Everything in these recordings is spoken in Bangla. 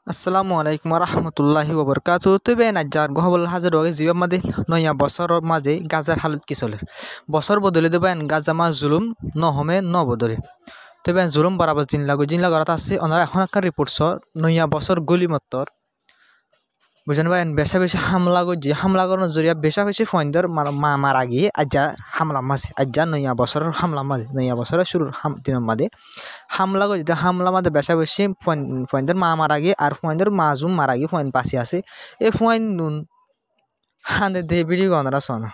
আসসালামু আলাইকুম রহমতুল্লাহি ওবরকাতু তবে নাজ্জার গহবল হাজার ওগে জিবা মাদে নয়া বছর মাঝে গাজার হালত কি চলে বছর বদলে দেবেন গাজা মা জুলুম নহমে ন বদলে তবে জুলুম বরাবর জিন লাগাত আছে ওনারা এখন একটা রিপোর্ট নয়া বছর গলি মত্তর বুঝেন ভাই বেশা বেশি হামলা করছি হামলা করানোর জরিয়া বেশা বেশি ফয়েন্দার মার আগে আজ্জা হামলা মাঝে আজ্জা নয়া বছরের হামলা মাঝে নয়া বছরের শুরুর দিনের মাঝে হামলা করছে হামলা মাঝে বেশা বেশি ফয়েন্দার মার আগে আর ফয়েন্দার মাজুম মার আগে ফয়েন পাশে আছে এই ফয়েন নুন হাঁদে দে বিড়ি গনরা শোনা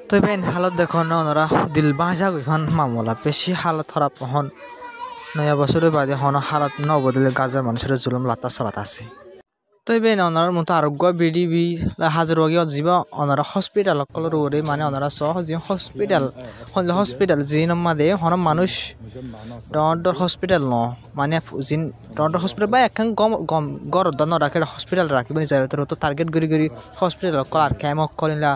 তো বেন হালত দেখো না ওনারা দিল বাজা গইখান মামলা বেশি হালত খারাপ হন নয়া বছরের বাদে হন হালত ন বদলে গাজার মানুষের জুলুম লাতা চলাত আছে তো বেন ওনার মতো আরোগ্য বিডিবি হাজার ওগে যাবা ওনারা হসপিটাল কলর ওরে মানে ওনারা সহ যে হসপিটাল জিন মাদে হন মানুষ ডর হসপিটাল ন মানে জিন ডর হসপিটাল বা এখন গম গর দন রাখে হসপিটাল রাখিবেন যারা তো টার্গেট গরি হসপিটাল কলার ক্যামক কলিলা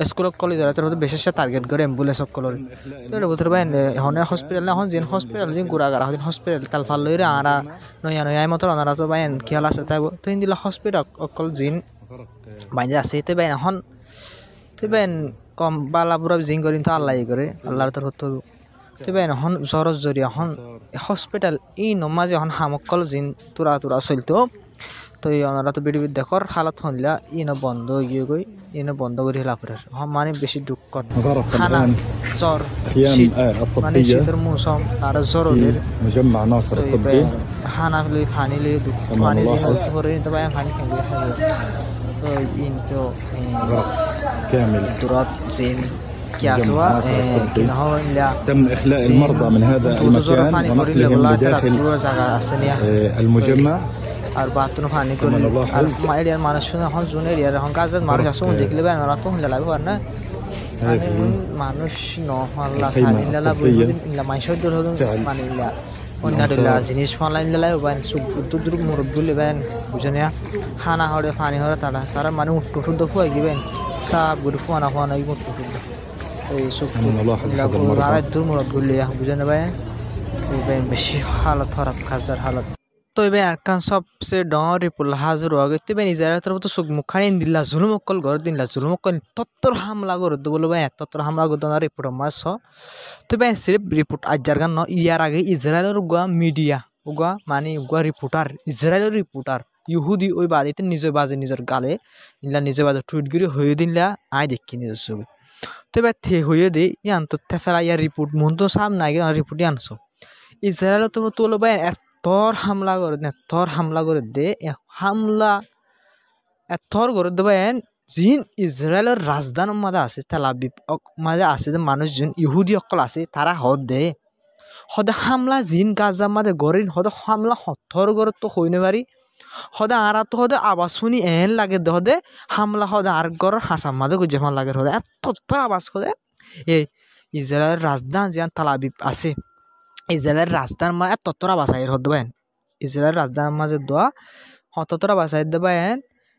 স্কুল কলেজ যারা তো বেশি টার্গেট করে অ্যাম্বুলেন্স কলর তো বলতে পারেন হনে হসপিটাল না হন জিন হসপিটাল জিন গুড়াগাড়া হন হসপিটাল তাল ফাল লইরে আরা নয়া মতো ওনারা তো বাইন খেয়াল আছে তাই তো দিলা হসপিটাল অকল জিন বাইরে আছে তো বাইন এখন তো বাইন কম বালাপুরা জিন করিন তো আল্লাহ করে আল্লাহর তোর হতো তো বাইন এখন জ্বর জরিয়া এখন হসপিটাল ই নমাজে এখন হামকল জিন তুরা চলতো তো ওনারা তো বিড়ি দেখর হালত হইলা ইনো বন্ধ গিয়ে গই ইনো বন্ধ করে লাফরের মানে বেশি দুঃখ হানা জ্বর শীত মানে শীতের মৌসুম আর জ্বর ওদের হানা লই পানি লই দুঃখ পানি জিনিস করে তো ভাই পানি খেলে তো ইন তো كامل তুরাত জিন কি আসওয়া কি না হইলা تم إخلاء المرضى من هذا المكان ونقلهم لداخل المجمع আর বাথরুম পানি করে আর এরিয়ার মানুষ এখন জুন এরিয়ার এখন কাজের মানুষ আসে দেখলে বেন ওরা তো হইলা লাগবে না মানে মানুষ ন আল্লাহ সানিলা বইলা মাইশর দল হলো মানে ইলা অন্যদিলা জিনিস ফালাইলা লাগবে বেন সুপ দূর মুরব্বুল বেন বুঝনিয়া খানা হরে পানি হরে তারা মানে উঠুট দফু আইবেন সব গুরু ফানা উঠুট এই সুপ আর দূর মুরব্বুল বুঝনে বেন বেশি হালত খারাপ কাজের হালত তো এবার আরকান সবচেয়ে ডর রিপুল হাজার আগে তো এবার ইসরায়েলের তরফ তো সুখ মুখানি দিলা জুলুম অকল ঘর দিলা জুলুম অকল তত্তর হামলা করে তো বলবো তত্তর হামলা করতে না রিপোর্ট মাস তো এবার সিরিফ রিপোর্ট আজার গান ইয়ার আগে ইসরায়েলের উগা মিডিয়া উগা মানে উগা রিপোর্টার ইসরায়েলের রিপোর্টার ইহুদি ওই বাড়িতে নিজের বাজে নিজের গালে ইলা নিজের বাজে টুইট করে হয়ে দিলা আয় দেখি নিজের ছবি তো এবার থে হয়ে দে ইয়ান তো ফেরা ইয়ার রিপোর্ট মন তো সাম নাই রিপোর্ট আনছো ইসরায়েলের তো বলবো তোর হামলা করে দে হামলা এথর করে দেবেন জিন ইসরায়েলের রাজধানীর মাঝে আছে তেলাবিব মাঝে আছে যে মানুষজন ইহুদি অকল আছে তারা হদে হামলা জিন গাজার মাঝে গরিন হদে হামলা হথর করে তো হইনে পারি হদে আর তো হদে আবাস শুনি এন লাগে দে হদে হামলা হদে আর গড়ের হাসার মাঝে যেমন লাগে হদে এত আবাস হদে এই ইসরায়েলের রাজধানী যেন তেলাবিব আছে ইসরায়েলের রাজধানীর মাঝে ততরা বাসাইয়ের হবেন ইসরায়েলের রাজধানীর মাঝে দোয়া ততরা বাসাই দেবেন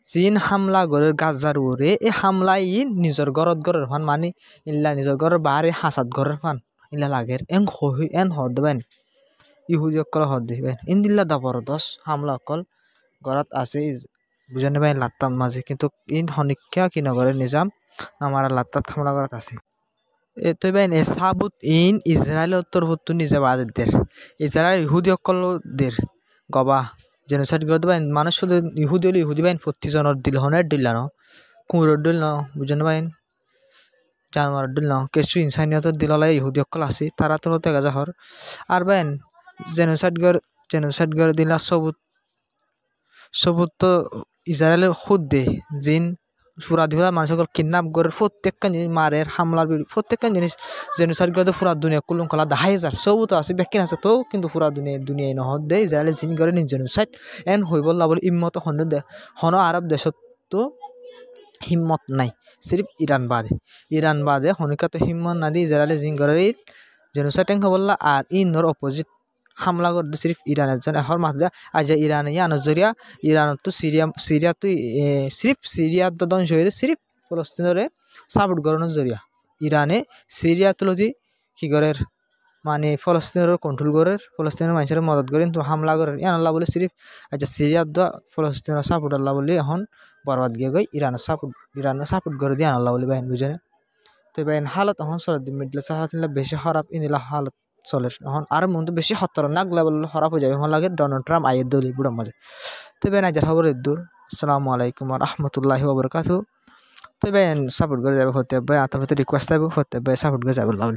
চীন হামলা গড়ের গাজার ওরে এই হামলাই নিজের ঘরের ফান মানে ইল্লা নিজের ঘরের বাহারে হাসাত ঘরের ফান ইল্লা লাগের এন দেবেন ইহুদি অকল দিবেন ইন্দিল্লা দাবরদস হামলা অকল ঘরত আছে বুঝে নেবেন লাত্তার মাঝে কিন্তু ইন হনিক্ষা কি নগরের নিজাম আমার লাত্তার হামলা ঘরত আছে তো বেন সাবুত ইন ইসরায়েলের উত্তরভূত নিজে বাদের ইসরায়েল ইহুদি অকলদের গবা জেনোসাইড করে দেবেন মানুষ শুধু ইহুদি হলে ইহুদি বাইন প্রতিজনের দিল হনের দিল ন কুমুরের দিল ন বুঝেন বাইন জানোয়ারের দিল ন কিছু ইনসানিয়তের দিল ইহুদি অকল আছে তারা তো হতে গাজা হর আর বাইন জেনোসাইড করে দিলা সবুত তো ইসরায়েলের খুদ দে জিন ফুরা দিলা মানুষ কিডন্যাপ করে প্রত্যেকটা জিনিস মারের হামলার প্রত্যেকটা জিনিস জেনোসাইড করে ফুরা দুনিয়া কুলুম কলা 10,000 সবু তো আছে ব্যাখ্যা আছে তো কিন্তু ফুরা দুনিয়ায় নহত দে ইসরায়েলে জিন করে নিজ জেনোসাইড এন হই বললা বলে ইম্মত হন আরব দেশত তো হিম্মত নাই সিরিফ ইরান বাদে হনিকা তো হিম্মত না দি ইসরায়েলে জিন করে জেনোসাইড এন বললা আর ইনর অপোজিট হামলা করতে সিরিফ ইরানের জন্য এখন মাঝে আজ ইরানে নজরিয়া ইরান তো সিরিয়া তো সিরিফ সিরিয়া তো ধ্বংস হয়েছে সিরিফ ফলস্তিনের সাপোর্ট করানোর জরিয়া ইরানে সিরিয়া তুলতি কি করে মানে ফলস্তিনের কন্ট্রোল করে ফলস্তিনের মানুষের মদত করে কিন্তু হামলা করে ইয়ান আল্লাহ বলে সিরিফ আচ্ছা সিরিয়ার দ ফলস্তিনের সাপোর্ট আল্লাহ বলে এখন বরবাদ গিয়ে গই ইরানের সাপোর্ট করে দিয়ে আল্লাহ বলে বাহিন বুঝে না তো বাহিন হালত এখন চলে মিডল হালত বেশি খারাপ ইনিলা হালত চলে এখন আর মধ্যে বেশি খতরনাক লেভেল খারাপ হয়ে যাবে এখন লাগে ডোনাল্ড ট্রাম্প আয়ের দলি বুড়ার মাঝে তো বাহিন আজার খবর দূর আসসালামু আলাইকুম রহমতুল্লাহি ওবরকাতু তো বাহিন সাপোর্ট করে যাবে হতে হবে আতাপতে রিকোয়েস্ট যাবে হতে হবে সাপোর্ট করে যাবে আল্লাহ